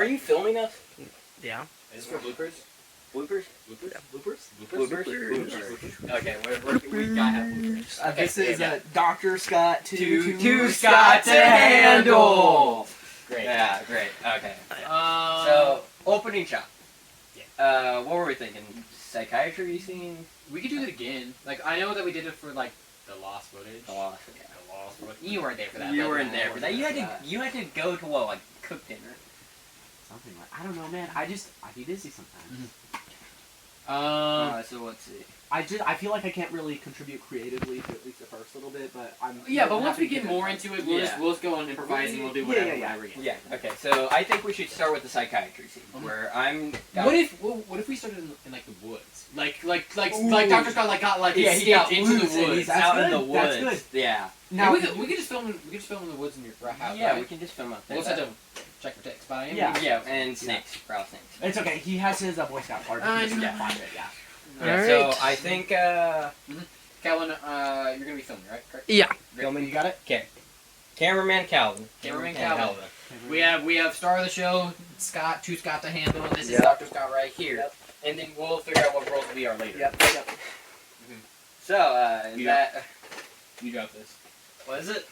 Are you filming us? Yeah. Is this for bloopers? Bloopers? Bloopers? Yeah. Bloopers? Bloopers? Okay, we gotta have bloopers. This is Dr. Scott Two Scott to handle! Great. Yeah, great. Okay. So, opening shot. Yeah. What were we thinking? Psychiatry scene? We could do it again. Like, I know that we did it for, like, the lost footage. The lost, yeah. The lost footage. You weren't there for that. You weren't there for that. You had to go to what, like, cook dinner? Something like, I don't know, man. I'd be busy sometimes. So let's see. I feel like I can't really contribute creatively to at least the first little bit, but I'm... Yeah, but once we get more into it, we'll just go on improvising, we'll do whatever. Yeah, okay, so I think we should start with the psychiatry scene, where I'm... What if we started in like, the woods? Like Dr. Scott, got escaped into the woods. He's out in the woods. That's good. Yeah. Now, we could just film in the woods in your house, Yeah, right? we can just film out there. We'll just have to check for ticks, but Yeah, and snakes, rattlesnakes. It's okay, he has his Boy Scout card. Find it, yeah. Yeah, so I think, Calvin, you're gonna be filming, right? Correct? Yeah. Filming, you got it? Okay. Cameraman Calvin. Cameraman Calvin. We have star of the show, Scott, two Scott to handle, and this is Dr. Scott right here. Yep. And then we'll figure out what roles we are later. Yep. So, You got this. What is it?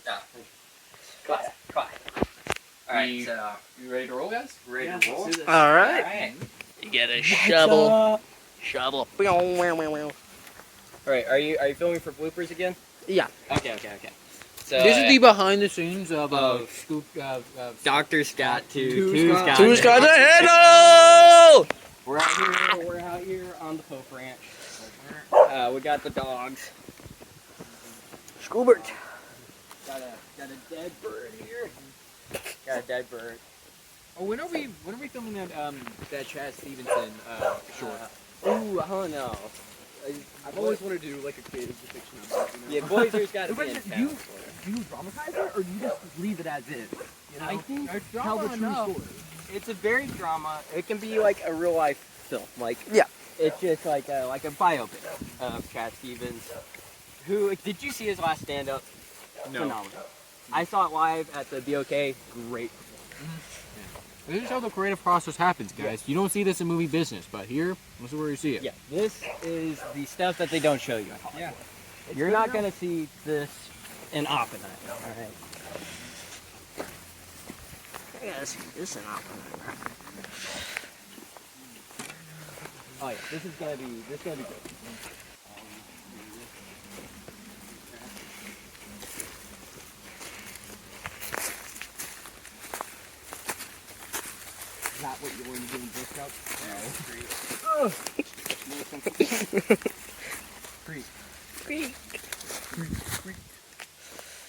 No. Quiet. Alright, so... You ready to roll, guys? Ready to roll? Alright. Alright. You get a shovel. Shovel. Alright, are you filming for bloopers again? Yeah. Okay. So, This is the behind the scenes of Scoop. Dr. Scott Two Scott. Two Scott to handle! We're out here on the Pope Ranch. We got the dogs. Gilbert. Got a dead bird here. Got a dead bird. Oh, when are we filming that Chad Stevenson short? Ooh, I don't know. I've always wanted to do like a creative depiction of it. Yeah, Boiser's got to be in Do town. you dramatize it, or do you just leave it as is? You know? I think Tell the true story. it's a very drama. It can be like a real life film. Like it's just like a biopic of Chad Stevens. Who did you see his last stand up? No. Phenomenal. I saw it live at the BOK. Great. This is how the creative process happens, guys. You don't see this in movie business, but here, this is where you see it. Yeah, this is the stuff that they don't show you. Yeah. You're not gonna see this in Oppenheimer. All right. I gotta see this in Oppenheimer. Oh yeah, this is gonna be good. Is that what you were doing Boy Scouts? No. Creek.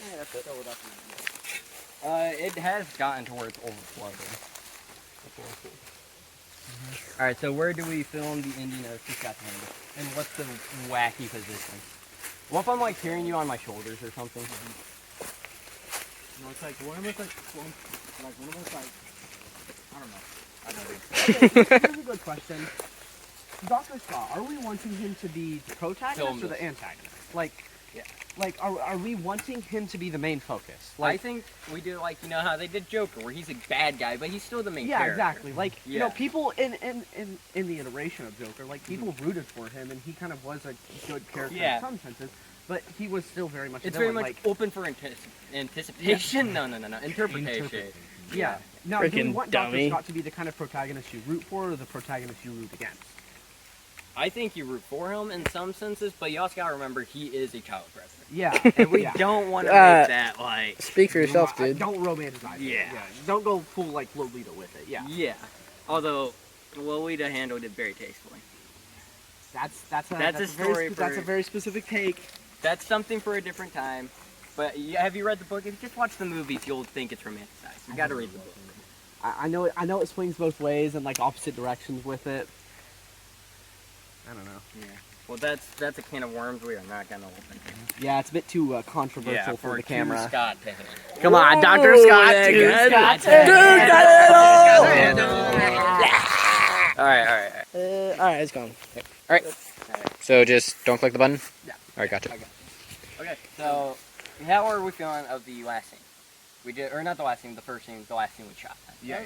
Yeah, that's it. It has gotten to where it's overflowing. Alright, so where do we film the ending of Two Scott to Handle? And what's the wacky position? What if I'm like carrying you on my shoulders or something? No, it's like one of us I don't know. Here's a good question. Dr. Scott, are we wanting him to be the protagonist or the antagonist? Are we wanting him to be the main focus? I think we do like, you know how they did Joker, where he's a bad guy, but he's still the main character. Yeah, exactly. You know, people in the iteration of Joker, people rooted for him, and he kind of was a good character in some senses, but he was still very much It's very much open for anticipation? No, interpretation. Yeah. Now, do we Freaking want dummy. Dr. Scott to be the kind of protagonist you root for, or the protagonist you root against? I think you root for him in some senses, but you also gotta remember he is a child predator. Yeah. And we don't want to make that like... Speak for yourself, dude. Don't romanticize it. Yeah. Don't go full, Lolita with it. Yeah. Yeah. Although, Lolita handled it very tastefully. That's a story that's a very specific take. That's something for a different time. But have you read the book? If you just watch the movies, you'll think it's romanticized. You gotta read the book. I know it swings both ways and opposite directions with it. I don't know. Yeah. Well, that's a can of worms we are not gonna open. Yeah, it's a bit too controversial for the camera. Scott Come on, Dr. Scott. Alright. Alright, it's gone. Alright. So just don't click the button? Yeah. Alright, gotcha. Okay, so how are we feeling of the last scene? We did, or not the last scene, the first scene, the last scene we shot. Yeah.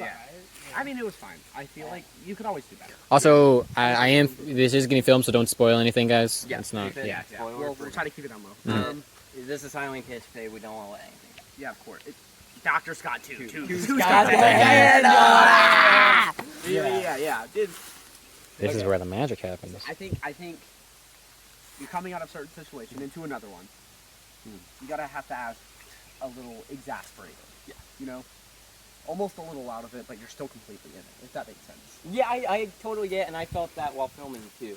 I mean, it was fine. I feel like you could always do better. Also, I am. This is getting filmed, so don't spoil anything, guys. Yeah, It's not. keep it- Yeah. spoiler We'll try to keep it on low. Mhm. This is highly anticipated. We don't want to let anything go. Yeah, of course. Dr. Scott too. Scott to handle. Yeah. Dude, This is where the magic happens. I think you're coming out of a certain situation into another one. You gotta have to have a little exasperated. Yeah. You know? Almost a little out of it, but you're still completely in it, if that makes sense. Yeah, I totally get it, and I felt that while filming too.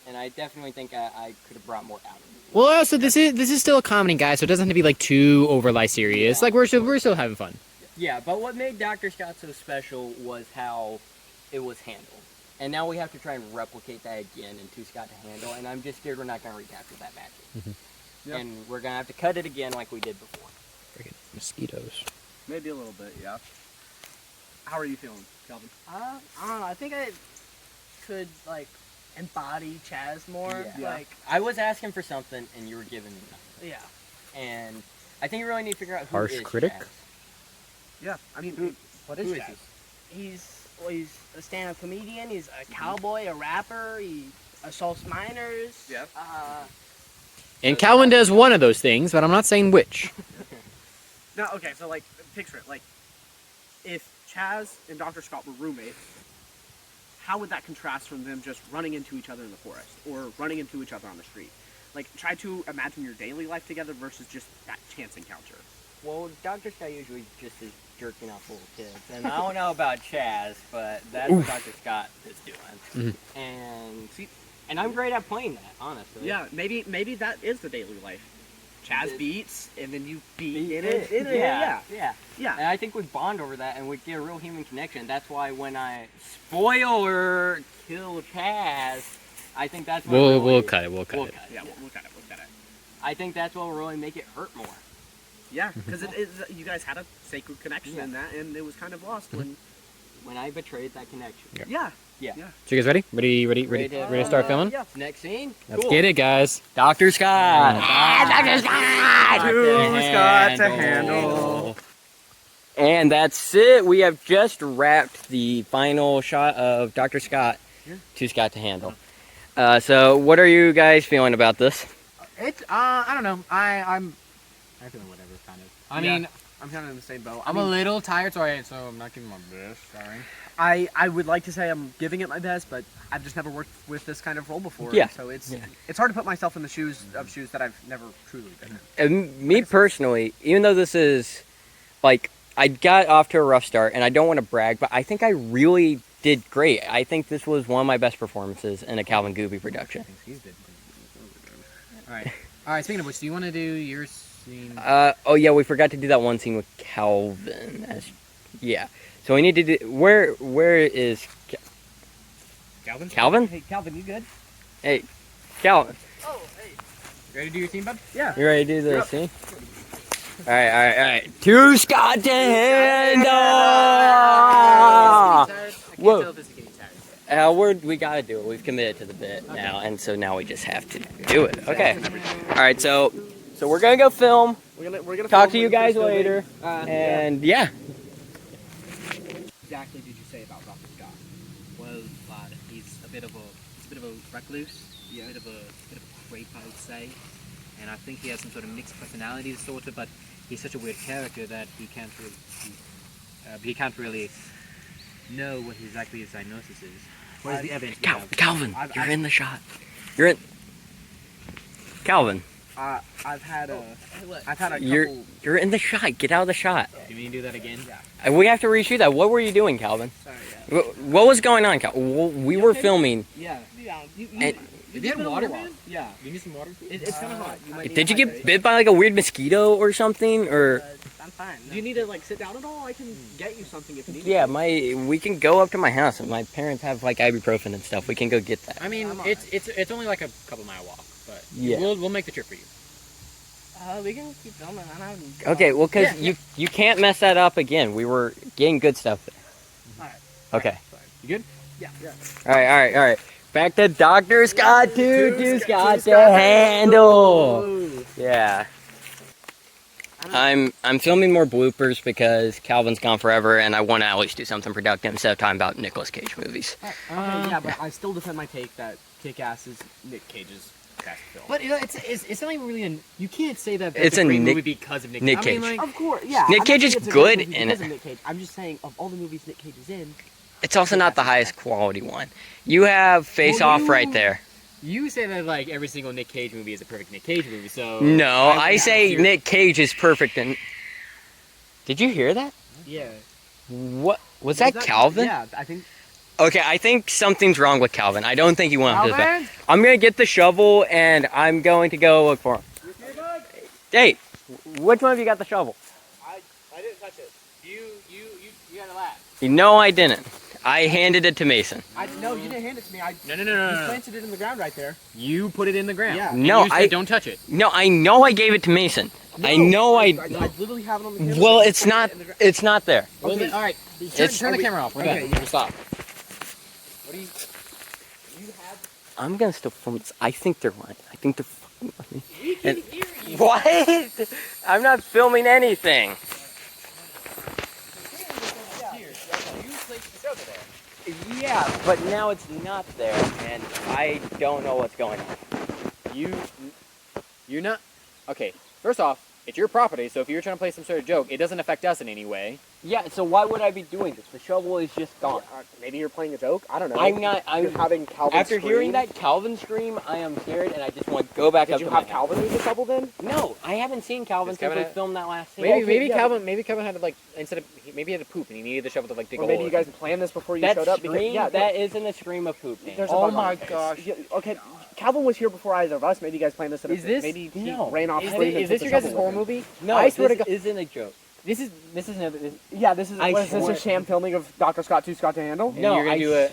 And I definitely think I could have brought more out of it. Well, also this is still a comedy, guys, so it doesn't have to be like too overly serious. Yeah. Like we're still having fun. Yeah, but what made Dr. Scott so special was how it was handled. And now we have to try and replicate that again in Too Scott to Handle, and I'm just scared we're not going to recapture that magic. Yep. And we're going to have to cut it again like we did before. Freaking mosquitoes. Maybe a little bit, yeah. How are you feeling, Calvin? I don't know. I think I could like embody Chaz more. Yeah. Like, I was asking for something, and you were giving me nothing. yeah. And I think you really need to figure out who Harsh is critic? Chaz. Yeah, I mean, what Who is is Chaz? he? He's a stand-up comedian. He's a cowboy, a rapper. He assaults minors. Yep. And Calvin does one of those things, but I'm not saying which. No, okay, so like, picture it. Like, if Chaz and Dr. Scott were roommates, how would that contrast from them just running into each other in the forest or running into each other on the street? Like, try to imagine your daily life together versus just that chance encounter. Well, Dr. Scott usually just is jerking off little kids. And I don't know about Chaz, but that's what Dr. Scott is doing. And I'm great at playing that, honestly. Yeah, maybe that is the daily life. Chaz beats, and then you beat in it. it. Yeah. Yeah. And I think we bond over that, and we get a real human connection. That's why when I, spoiler, kill Chaz, I think that's what We'll cut it. We'll cut it. Yeah, we'll cut it. I think that's what will really make it hurt more. Yeah, because you guys had a sacred connection in that, and it was kind of lost when I betrayed that connection. Yeah. So you guys ready? Ready to start filming? Yeah. Next scene? Let's get it, guys. Dr. Scott! Dr. Scott! Too Scott to handle. And that's it. We have just wrapped the final shot of Dr. Scott to Scott to handle. So what are you guys feeling about this? I don't know. I'm feeling whatever, kind of. I mean, I'm kind of in the same boat. I'm a little tired, so I'm not giving my best. Sorry. I would like to say I'm giving it my best, but I've just never worked with this kind of role before. Yeah. So it's hard to put myself in the shoes that I've never truly been in. And me personally, even though this is, like, I got off to a rough start, and I don't want to brag, but I think I really did great. I think this was one of my best performances in a Calvin Gooby production. Alright, speaking of which, do you want to do your scene? Oh yeah, we forgot to do that one scene with Calvin. So we need to do, where is Calvin? Calvin? Hey, Calvin, you good? Hey, Calvin. Oh, hey. You ready to do your scene, bud? Yeah. You ready to do the scene? Alright. Too Scott to handle! Whoa. We gotta do it. We've committed to the bit now, and so now we just have to do it. Okay. Alright, so we're gonna go film. We're gonna Talk to you guys later. And yeah. Exactly did you say about Dr. Scott? Well, he's a bit of a recluse, a bit of a creep, I would say, and I think he has some sort of mixed personality disorder. But he's such a weird character that he can't really know what exactly his diagnosis is. What is the evidence? Calvin, you're in the shot. You're in. Calvin, I've had a couple. you're in the shot. Get out of the shot. Do you mean to do that again? Yeah. We have to reshoot that. What were you doing, Calvin? Sorry. What was going on, Calvin? We were filming. Yeah. And Did you have water? Yeah. You need some water? It's kind of hot. You might need did you to get hydrate. bit by like a weird mosquito or something? Or I'm fine. Do you need to like sit down at all? I can get you something if you need. yeah, we can go up to my house. My parents have like ibuprofen and stuff. We can go get that. I mean, it's only like a couple mile walk, but Yeah. we'll make the trip for you. We can keep filming. Okay, well, because you can't mess that up again. We were getting good stuff there. Alright. Okay. You good? Yeah. All right. Back to Dr. Scott to Scott to handle. Yeah. I'm filming more bloopers because Calvin's gone forever, and I want to at least do something productive instead of talking about Nicolas Cage movies. Okay, yeah, but I still defend my take that Kick-Ass is Nick Cage's best film. But it's not even really you can't say that It's that's a a great Nick- movie because of Nick Nick Cage. I mean, Cage. like, Of course, yeah. Nick I'm not Cage saying is it's a good movie in because it. of Nick Cage. I'm just saying, of all the movies Nick Cage is in, It's also not the highest quality one. You have Face Well, Off right there. you say that like every single Nick Cage movie is a perfect Nick Cage movie, so No, I say you're- Nick Cage is perfect. And did you hear that? yeah. What was that, Calvin? Yeah, I think. Okay, I think something's wrong with Calvin. I don't think he went up to the back. Calvin? I'm gonna get the shovel and I'm going to go look for him. Hey, which one of you got the shovel? I didn't touch it. You gotta laugh. No, I didn't. I handed it to Mason. No, you didn't hand it to me. No. You planted it in the ground right there. You put it in the ground. Yeah. And No, you said I- don't touch it. No, I know I gave it to Mason. I know I literally have it on the camera. Well, it's not. It's not there. Okay. All right. It's- Turn the camera off. We're Okay. done. Stop. What do you have? I'm gonna still film this. I think they're lying. I think they're fucking lying. We can hear you. What? I'm not filming anything. Yeah, but now it's not there, and I don't know what's going on. You're not. Okay. First off, it's your property, so if you're trying to play some sort of joke, it doesn't affect us in any way. Yeah, so why would I be doing this? The shovel is just gone. Maybe you're playing a joke. I don't know. I'm not. You're I'm having Calvin. after hearing that Calvin scream, I am scared, and I just want to go back Did up you to have my Calvin use the shovel then? No, I haven't seen Calvin Does since Calvin we have- filmed that last scene. Maybe yeah. Calvin had to like instead of maybe he had to poop and he needed the shovel to like dig Or a maybe hole. you guys planned this before you That showed up. scream, yeah, that isn't a scream of poop. Dan. there's a Oh bug on my his face. gosh. Yeah, okay, Calvin was here before either of us. Maybe you guys planned this. Is this- Maybe he No. ran off. Is screen and this took the your guys' shovel horror with him. movie? No, I swear this to God. isn't a joke. This is no. Yeah, this is. I What is this swear- a sham filming of Dr. Scott 2 Scott to handle? And No, you're gonna I do a.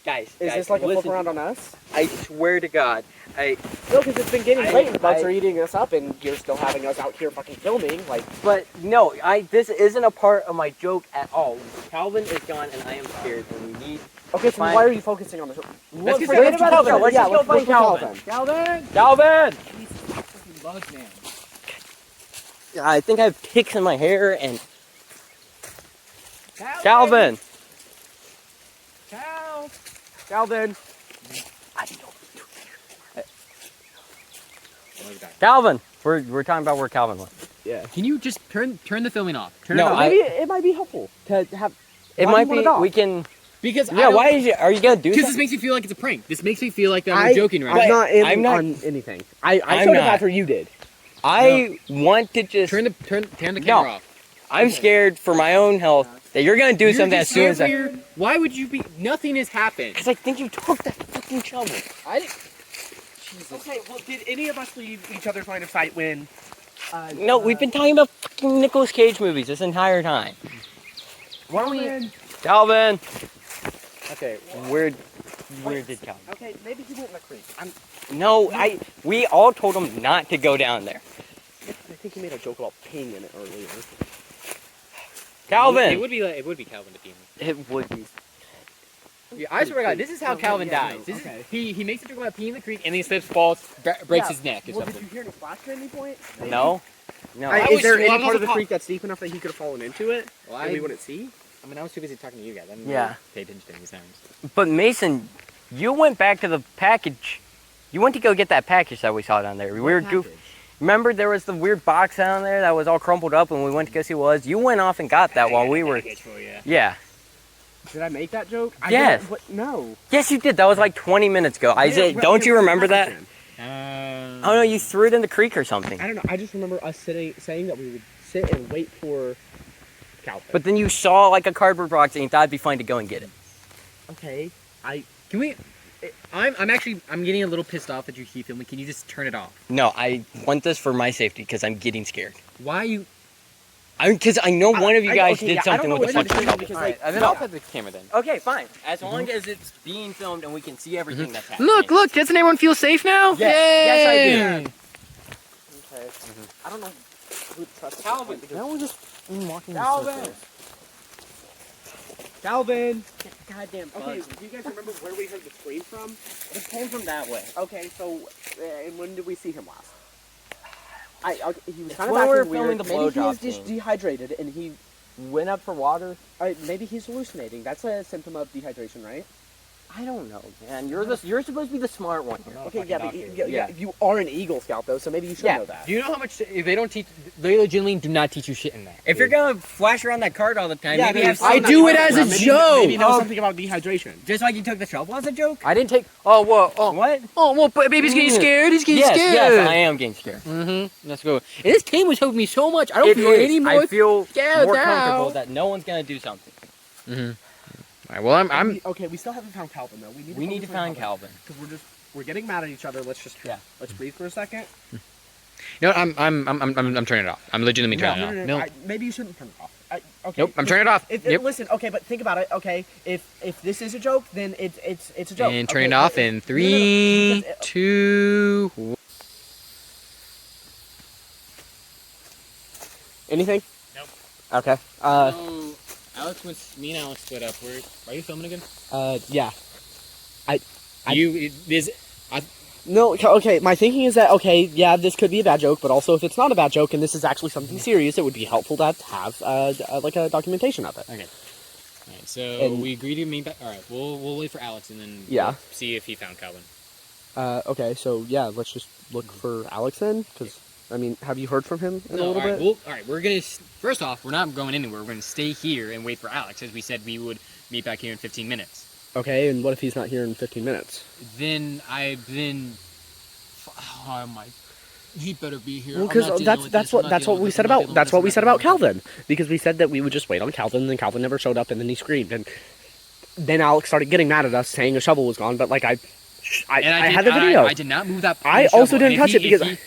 Guys, Is guys, this like a flip listen. around on us? I swear to God, No, because it's been getting I- late and the bugs I- are eating us up, and you're still having us out here fucking filming. Like, but no, this isn't a part of my joke at all. Calvin is gone, and I am scared, and we need. okay, so Fine. why are you focusing on this? Let's Forget forget about Calvin. Calvin. Let's Yeah, just go let's find go Calvin. Calvin. Calvin! Bugs, man. I think I have ticks in my hair, and Calvin. Calvin. I know. Calvin. We're talking about where Calvin went. Yeah. Can you just turn the filming off? Turn No, it off. I- Maybe it might be helpful to have. It Why might do you want be. it off? We can. Because Yeah. Why is you? Are you gonna do Because that? this makes me feel like it's a prank. This makes me feel like that we're joking right I'm now. not in I'm not- on anything. I I'm showed up not. after you did. I want to just. Turn the camera No. off. I'm scared for my own health that you're gonna do You're something as just soon as I. scared for your- Why would you be? Nothing has happened. Because I think you took that fucking shovel. I didn't. Okay, well, did any of us leave each other's line of sight when? No, we've been talking about fucking Nicolas Cage movies this entire time. Why don't we? Calvin. Okay. Where did Calvin? Okay, maybe he went in the creek. No, we all told him not to go down there. I think he made a joke about peeing in it earlier. Calvin. It would be Calvin to be. It would be. Yeah, I swear to God, this is how Okay, Calvin yeah, dies. no, This okay. is he makes a joke about peeing in the creek and then he slips, falls, breaks Yeah, his neck or Well, did something. you hear any splash at any point? No. No. I Is was- there well, I any was part of the also creek that's deep enough that he could have fallen into it Well, and we wouldn't see? I mean, I was too busy talking to you guys. I didn't Yeah. really pay attention to these times. But Mason, you went back to the package. You went to go get that package that we saw down there. We were goof. Remember there was the weird box down there that was all crumpled up and we went to go see what it was? You went off and got that while we were. For you. Yeah. Did I make that joke? Yes. No. Yes, you did. That was like 20 minutes ago. Isaiah, don't you remember that? Oh no, you threw it in the creek or something. I don't know. I just remember us saying that we would sit and wait for Calvin. But then you saw like a cardboard box and you thought it'd be fun to go and get it. okay, Can we? I'm getting a little pissed off that you keep filming. Can you just turn it off? No, I want this for my safety because I'm getting scared. Why are you? Because I know one of you guys okay, did yeah, I something don't with know the what fucking you're doing shovel. because, Alright, like, and then no. I'll put the camera then. Okay, fine. As long as it's being filmed and we can see everything that's happening. Look, doesn't everyone feel safe now? Yes, I do. Okay. I don't know who to trust. Calvin. Now we're just walking. Calvin. Calvin. Goddamn Okay, do you guys remember where we heard the scream from? It came from that way. Okay, so and when did we see him last? He was It's kind of when we were acting filming weird. the Maybe he blowjob was just scene. dehydrated, and he Went up for water. maybe he's hallucinating. That's a symptom of dehydration, right? I don't know, man. You're supposed to be the smart one here. Okay, yeah, but Yeah. you are an Eagle Scout though, so maybe you should know that. Do you know how much they don't teach? They legitimately do not teach you shit in that. If you're gonna flash around that card all the time, Yeah, maybe maybe have I some- do it as a joke. Maybe know something about dehydration. Just like you took the shovel as a joke. I didn't take. Oh, whoa. Oh, What? oh, well, but baby's getting scared. He's getting Yes, scared. yes, I am getting scared. Mm-hmm. Let's go. And this game was helping me so much. I don't It feel is. any more. I feel scared more now. comfortable that no one's gonna do something. Mm-hmm. All right, well, I'm. Okay, we still haven't found Calvin though. We need to find Calvin. because we're getting mad at each other. Let's breathe for a second. No, I'm turning it off. I'm legitimately turning it off. No. Maybe you shouldn't turn it off. Okay. Nope, I'm turning it off. Yep. Listen, okay, but think about it. Okay, if this is a joke, then it's a joke. And turn okay, it off but- in no, 3, because- 2. 1. Anything? Nope. Okay. Alex, once me and Alex split up, are you filming again? Yeah. No, okay, my thinking is that, okay, yeah, this could be a bad joke, but also if it's not a bad joke and this is actually something serious, it would be helpful to have, like a documentation of it. Okay. All right, so And- we agreed to meet back. All right, we'll wait for Alex and then Yeah. we'll see if he found Calvin. Okay, so yeah, let's just look for Alex then, because, I mean, have you heard from him in a little bit? All right, we're gonna. First off, we're not going anywhere. We're gonna stay here and wait for Alex, as we said we would meet back here in 15 minutes. Okay, and what if he's not here in 15 minutes? Oh my, he better be here. Well, because that's what we said about Calvin, because we said that we would just wait on Calvin, and then Calvin never showed up, and then he screamed, and then Alex started getting mad at us, saying a shovel was gone, but like I had the video. I did not move that. I shovel, also didn't and if touch it because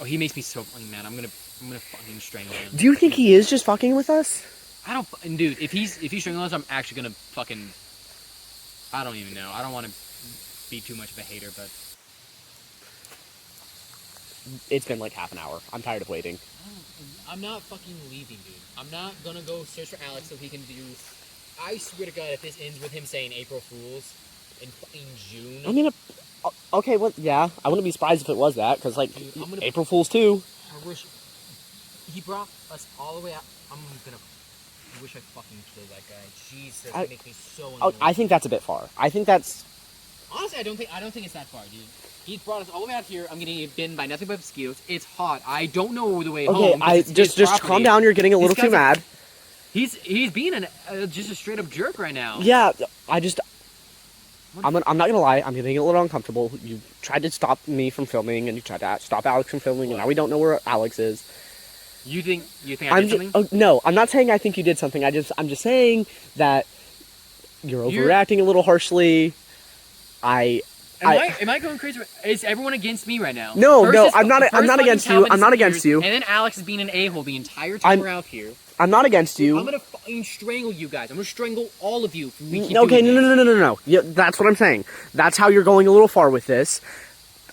he makes me so fucking mad. I'm gonna fucking strangle him. Do you think he is just fucking with us? I don't, dude. If he's strangling us, I'm actually gonna fucking. I don't even know. I don't want to be too much of a hater, but It's been like half an hour. I'm tired of waiting. I'm not fucking leaving, dude. I'm not gonna go search for Alex so he can do. I swear to God, if this ends with him saying April Fools in fucking June. I mean, okay, well, yeah, I wouldn't be surprised if it was that, because like Dude, I'm gonna- April Fools too. I wish he brought us all the way out. I wish I fucking killed that guy. Jesus, I- it makes me so annoyed. I think that's a bit far. I think that's. Honestly, I don't think it's that far, dude. He brought us all the way out here. I'm getting bitten by nothing but mosquitoes. It's hot. I don't know the way Okay, home. 'cause it's his just property. calm down. You're getting a little This too guy's mad. He's being just a straight up jerk right now. Yeah, I'm not gonna lie. I'm getting a little uncomfortable. You tried to stop me from filming, and you tried to stop Alex from filming, and now we don't know where Alex is. You think I did something? No, I'm not saying I think you did something. I'm just saying that you're overreacting a little harshly. Am I going crazy? Is everyone against me right now? No, First no, is- I'm not first against fucking you. I'm not Calvin against you. And then Alex is being an a-hole the entire time we're out here. I'm not against you. I'm gonna fucking strangle you guys. I'm gonna strangle all of you if we keep Okay, doing this. no. Yeah, that's what I'm saying. That's how you're going a little far with this.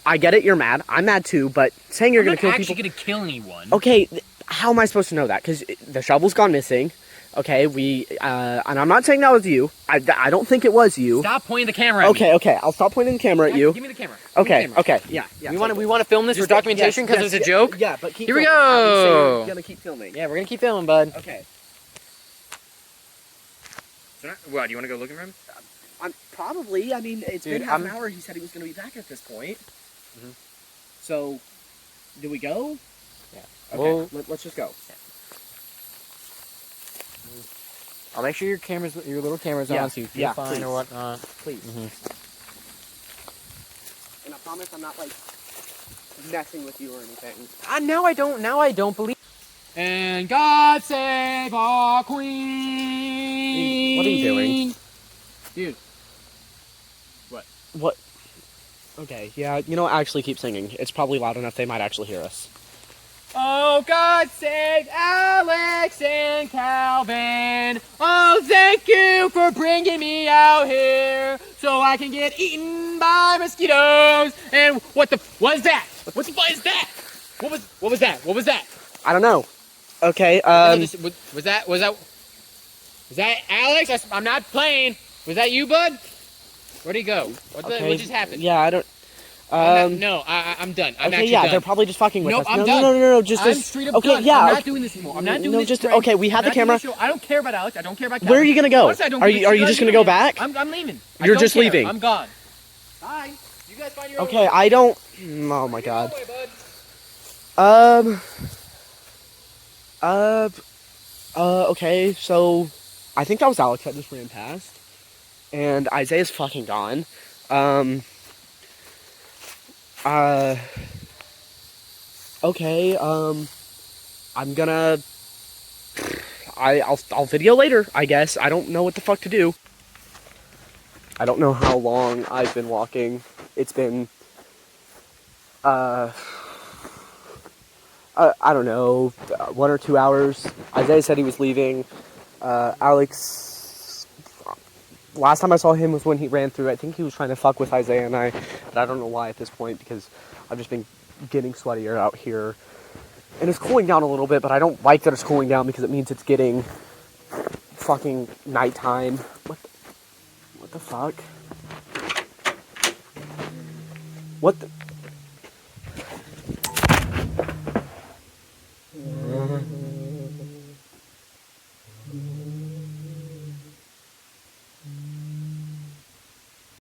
I get it. You're mad. I'm mad too. But saying you're I'm gonna not kill actually people. gonna kill anyone. Okay, how am I supposed to know that? Because the shovel's gone missing. Okay, and I'm not saying that was you. I don't think it was you. Stop pointing the camera at me. Okay. I'll stop pointing the camera at you. Give me the camera. Give me the Okay, camera. yeah. We want to film this for documentation because it's a joke. Yeah, but keep Here we filming. At least say go. you're gonna keep filming. Yeah, we're gonna keep filming, bud. Okay. So, what? Do you want to go looking for him? Probably. I mean, it's Dude, been half an hour. He said he was gonna be back at this point. Mhm. So, do we go? Yeah. Okay. Well- Let's just go. I'll make sure your little camera's Yeah, on, so you feel yeah, fine please. or whatnot. Please. Mhm. And I promise I'm not like messing with you or anything. Now I don't believe. And God save our queen. What are you doing? Dude. What? Okay, yeah, actually keep singing. It's probably loud enough they might actually hear us. Oh, God save Alex and Calvin. Oh, thank you for bringing me out here so I can get eaten by mosquitoes. And what is that? What the fuck is that? What was that? What was that? I don't know. Okay, Was that Alex? I'm not playing. Was that you, bud? Where'd he go? What just happened? Yeah, No, I'm done. I'm Okay, actually yeah, done. they're probably just fucking with Nope, us. I'm no, done. no, no, no, no, just I'm this. straight up Okay, done. yeah. I'm okay. not doing this anymore. I'm not doing No, this. just prank. okay. We have I'm the not doing camera. this show. I don't care about Alex. I don't care about Calvin. Where are you gonna go? Honestly, I don't Are give a you shit about just gonna go man. back? I'm leaving. You're I don't just care. leaving. I'm gone. Bye. You guys find your own Okay, way. I don't. Oh my god. Your own way, bud. Okay, so I think that was Alex that just ran past, and Isaiah's fucking gone. Okay, I'm gonna. I'll video later, I guess. I don't know what the fuck to do. I don't know how long I've been walking. It's been, I don't know, 1 or 2 hours. Isaiah said he was leaving. Alex, last time I saw him was when he ran through. I think he was trying to fuck with Isaiah and I, but I don't know why at this point, because I've just been getting sweatier out here. And it's cooling down a little bit, but I don't like that it's cooling down because it means it's getting fucking nighttime. What the fuck? What the...